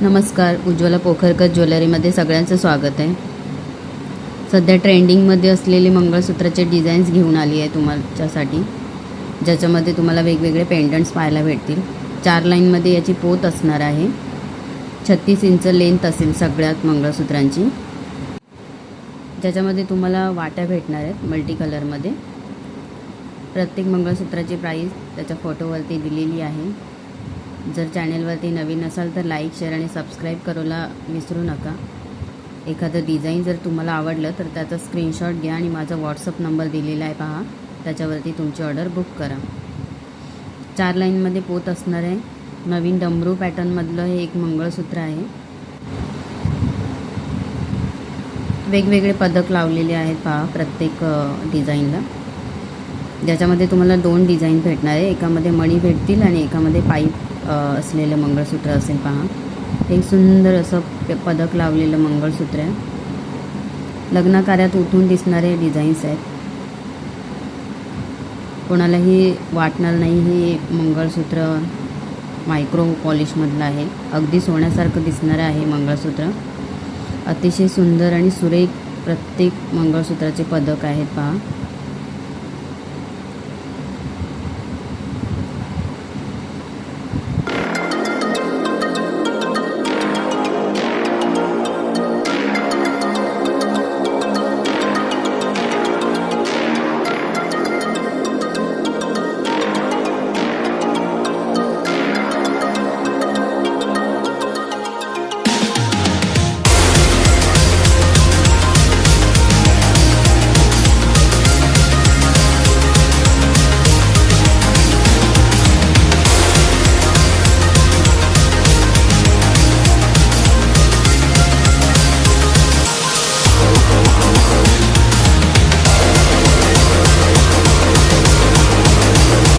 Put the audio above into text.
नमस्कार, उज्ज्वला पोखरकर ज्वेलरीमध्ये सगळ्यांचं स्वागत आहे. सध्या ट्रेंडिंगमध्ये असलेले मंगळसूत्राचे डिझाईन्स घेऊन आली आहे तुमच्यासाठी, ज्याच्यामध्ये तुम्हाला वेगवेगळे पेंडंट्स पाहायला भेटतील. 4 लाईनमध्ये याची पोत असणार आहे. 36 इंच लेंथ असेल सगळ्यात मंगळसूत्रांची, ज्याच्यामध्ये तुम्हाला वाट्या भेटणार आहेत मल्टी कलरमध्ये. प्रत्येक मंगळसूत्राची प्राईस त्याच्या फोटोवरती दिलेली आहे. जर चॅनेलवरती नवीन असाल तर लाईक, शेअर आणि सबस्क्राईब करायला विसरू नका. एखादं डिझाईन जर तुम्हाला आवडलं तर त्याचा स्क्रीनशॉट घ्या आणि माझा व्हॉट्सअप नंबर दिलेला आहे पहा, त्याच्यावरती तुमची ऑर्डर बुक करा. 4 लाईनमध्ये पोत असणार आहे. नवीन डमरू पॅटर्नमधलं हे एक मंगळसूत्र आहे. वेगवेगळे पदक लावलेले आहेत पहा प्रत्येक डिझाईनला, ज्याच्यामध्ये तुम्हाला 2 डिझाईन भेटणार आहे. एकामध्ये मणी भेटतील आणि एकामध्ये पाईप असलेलं मंगळसूत्र असेल पहा. एक सुंदर असं पदक लावलेलं मंगळसूत्र आहे. लग्नकार्यात उठून दिसणारे डिझाईन्स आहेत. कोणालाही वाटणार नाही हे मंगळसूत्र मायक्रो पॉलिशमधलं आहे. अगदी सोन्यासारखं दिसणारं आहे मंगळसूत्र. अतिशय सुंदर आणि सुरेख प्रत्येक मंगळसूत्राचे पदक आहेत पहा.